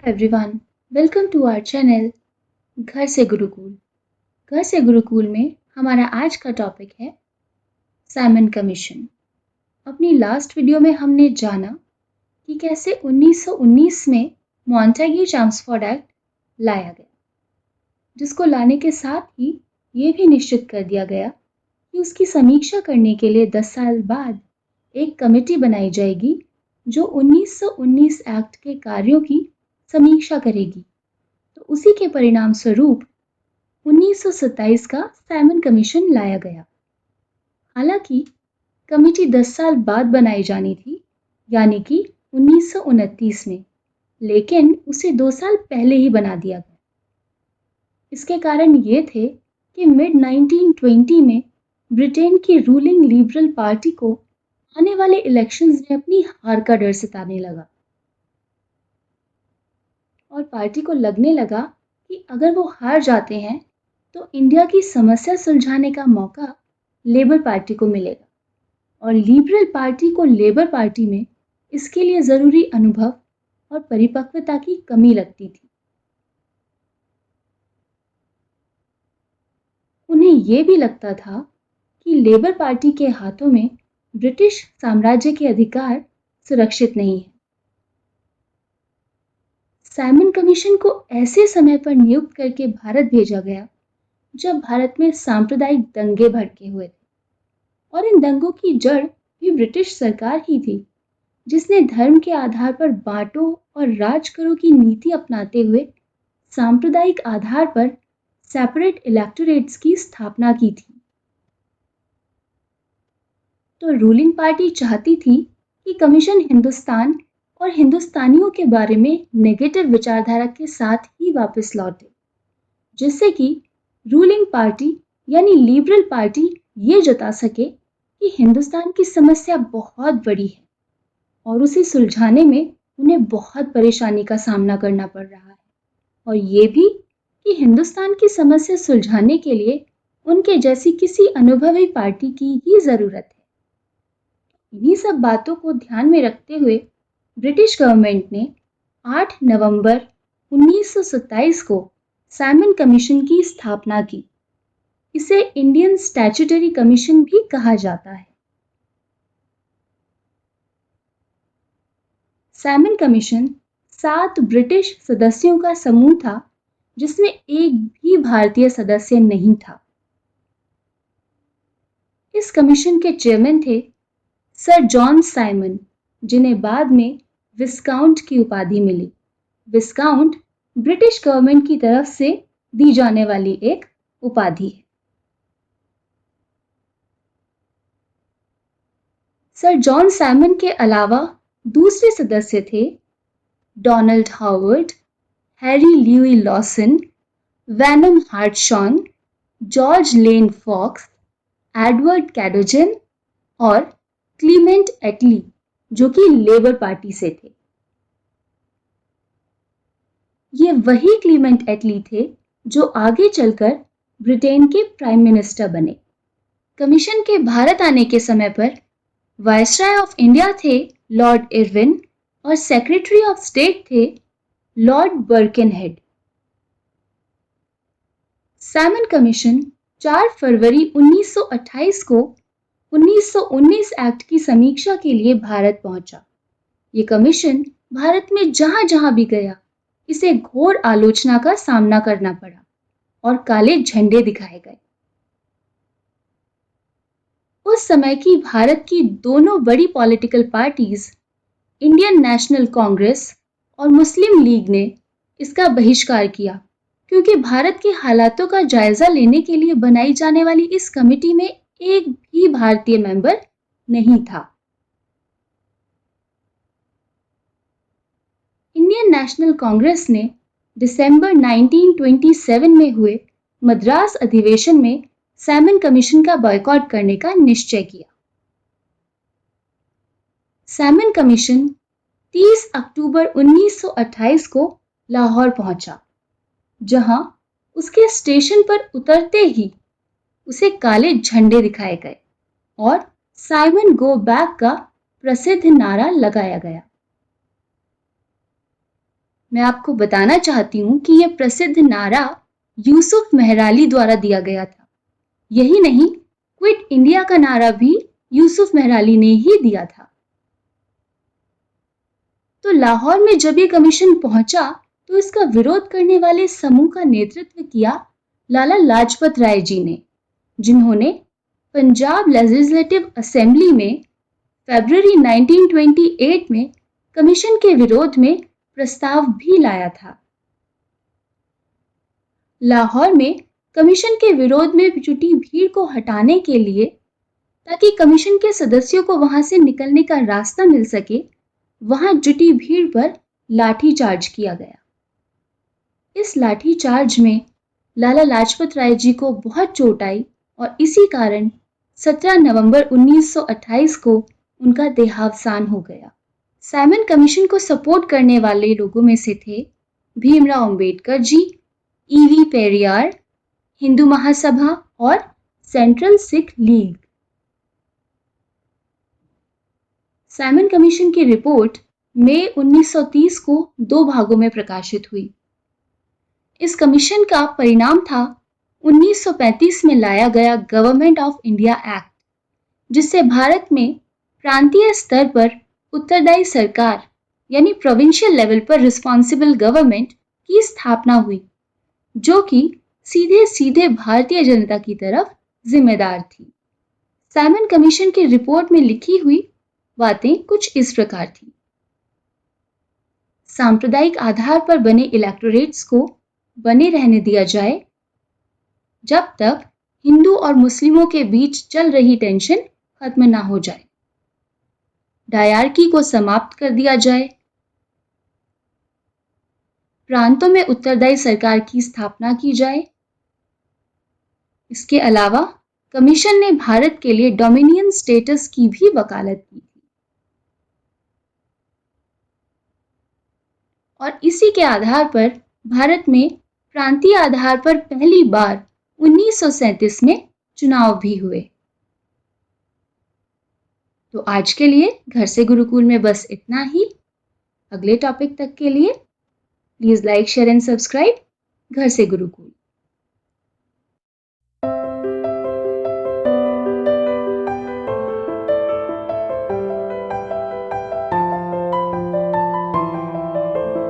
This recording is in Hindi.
Everyone, welcome to our channel Ghar Se Gurukul. घर से गुरुकुल में हमारा आज का टॉपिक है साइमन कमीशन। अपनी लास्ट वीडियो में हमने जाना कि कैसे 1919 में मॉन्टेग्यू चैम्सफोर्ड एक्ट लाया गया, जिसको लाने के साथ ही ये भी निश्चित कर दिया गया कि उसकी समीक्षा करने के लिए 10 साल बाद एक कमेटी बनाई जाएगी जो 1919 एक्ट के कार्यों की समीक्षा करेगी। तो उसी के परिणाम स्वरूप 1927 का साइमन कमीशन लाया गया। हालांकि कमेटी 10 साल बाद बनाई जानी थी, यानी कि 1929 में, लेकिन उसे 2 साल पहले ही बना दिया गया। इसके कारण ये थे कि मिड 1920 में ब्रिटेन की रूलिंग लिबरल पार्टी को आने वाले इलेक्शंस में अपनी हार का डर सताने लगा और पार्टी को लगने लगा कि अगर वो हार जाते हैं तो इंडिया की समस्या सुलझाने का मौका लेबर पार्टी को मिलेगा और लिबरल पार्टी को लेबर पार्टी में इसके लिए ज़रूरी अनुभव और परिपक्वता की कमी लगती थी। उन्हें ये भी लगता था कि लेबर पार्टी के हाथों में ब्रिटिश साम्राज्य के अधिकार सुरक्षित नहीं है। साइमन कमीशन को ऐसे समय पर नियुक्त करके भारत भेजा गया जब भारत में सांप्रदायिक दंगे भड़के हुए थे और इन दंगों की जड़ भी ब्रिटिश सरकार ही थी, जिसने धर्म के आधार पर बांटो और राज करो की नीति अपनाते हुए सांप्रदायिक आधार पर सेपरेट इलेक्टोरेट्स की स्थापना की थी। तो रूलिंग पार्टी चाहती थी कि कमीशन हिंदुस्तान और हिंदुस्तानियों के बारे में नेगेटिव विचारधारा के साथ ही वापस लौटे, जिससे कि रूलिंग पार्टी यानी लिबरल पार्टी ये जता सके कि हिंदुस्तान की समस्या बहुत बड़ी है और उसे सुलझाने में उन्हें बहुत परेशानी का सामना करना पड़ रहा है, और ये भी कि हिंदुस्तान की समस्या सुलझाने के लिए उनके जैसी किसी अनुभवी पार्टी की ही ज़रूरत है। इन्हीं सब बातों को ध्यान में रखते हुए ब्रिटिश गवर्नमेंट ने 8 नवंबर 1927 को साइमन कमीशन की स्थापना की। इसे इंडियन स्टैट्यूटरी कमीशन भी कहा जाता है। साइमन कमीशन 7 ब्रिटिश सदस्यों का समूह था, जिसमें एक भी भारतीय सदस्य नहीं था। इस कमीशन के चेयरमैन थे सर जॉन साइमन, जिन्हें बाद में विस्काउंट की उपाधि मिली। विस्काउंट ब्रिटिश गवर्नमेंट की तरफ से दी जाने वाली एक उपाधि है। सर जॉन साइमन के अलावा दूसरे सदस्य थे Donald Howard, Harry Levy Lawson, Vernon Hartshorn, George Lane Fox, Edward Cadogan और क्लीमेंट एटली, जो कि लेबर पार्टी से थे। ये वही क्लीमेंट एटली थे जो आगे चलकर ब्रिटेन के प्राइम मिनिस्टर बने। कमीशन के भारत आने के समय पर वायसराय ऑफ इंडिया थे लॉर्ड इरविन और सेक्रेटरी ऑफ स्टेट थे लॉर्ड बर्किनहेड। साइमन कमीशन 4 फरवरी 1928 को 1919 एक्ट की समीक्षा के लिए भारत पहुंचा। ये कमीशन भारत में जहां-जहां भी गया, इसे घोर आलोचना का सामना करना पड़ा और काले झंडे दिखाए गए। उस समय की भारत की दोनों बड़ी political parties, Indian national Congress और मुस्लिम लीग ने इसका बहिष्कार किया, क्योंकि भारत के हालातों का जायजा लेने के लिए बनाई जाने वाली इस कमेटी में एक भी भारतीय मेंबर नहीं था। इंडियन नेशनल कांग्रेस ने दिसंबर 1927 में हुए मद्रास अधिवेशन में साइमन कमीशन का बॉयकॉट करने का निश्चय किया। साइमन कमीशन 30 अक्टूबर 1928 को लाहौर पहुंचा, जहां उसके स्टेशन पर उतरते ही उसे काले झंडे दिखाए गए और साइमन गो बैक का प्रसिद्ध नारा लगाया गया। मैं आपको बताना चाहती हूँ कि यह प्रसिद्ध नारा यूसुफ मेहराली द्वारा दिया गया था। यही नहीं, क्विट इंडिया का नारा भी यूसुफ मेहराली ने ही दिया था। तो लाहौर में जब ये कमीशन पहुंचा तो इसका विरोध करने वाले समूह का नेतृत्व किया लाला लाजपत राय जी ने, जिन्होंने पंजाब लेजिस्लेटिव असेंबली में फरवरी 1928 में कमीशन के विरोध में प्रस्ताव भी लाया था। लाहौर में कमीशन के विरोध में जुटी भीड़ को हटाने के लिए, ताकि कमीशन के सदस्यों को वहां से निकलने का रास्ता मिल सके, वहां जुटी भीड़ पर लाठीचार्ज किया गया। इस लाठीचार्ज में लाला लाजपत राय जी को बहुत चोट आई और इसी कारण 17 नवंबर 1928 को उनका देहावसान हो गया। साइमन कमीशन को सपोर्ट करने वाले लोगों में से थे भीमराव अंबेडकर जी, ईवी पेरियार, हिंदू महासभा और central Sikh league. Simon commission की रिपोर्ट मई 1930 को 2 भागों में प्रकाशित हुई। इस कमीशन का परिणाम था 1935 में लाया गया गवर्नमेंट ऑफ इंडिया एक्ट, जिससे भारत में प्रांतीय स्तर पर उत्तरदायी सरकार यानी प्रोविंशियल लेवल पर रिस्पॉन्सिबल गवर्नमेंट की स्थापना हुई, जो कि सीधे सीधे भारतीय जनता की तरफ जिम्मेदार थी। साइमन कमीशन की रिपोर्ट में लिखी हुई बातें कुछ इस प्रकार थी। सांप्रदायिक आधार पर बने इलेक्टोरेट्स को बने रहने दिया जाए जब तक हिंदू और मुस्लिमों के बीच चल रही टेंशन खत्म ना हो जाए। डायरकी को समाप्त कर दिया जाए। प्रांतों में उत्तरदायी सरकार की स्थापना की जाए। इसके अलावा कमीशन ने भारत के लिए डोमिनियन स्टेटस की भी वकालत की थी और इसी के आधार पर भारत में प्रांतीय आधार पर पहली बार 1937 में चुनाव भी हुए। तो आज के लिए घर से गुरुकुल में बस इतना ही। अगले टॉपिक तक के लिए please like, share and subscribe घर से गुरुकुल।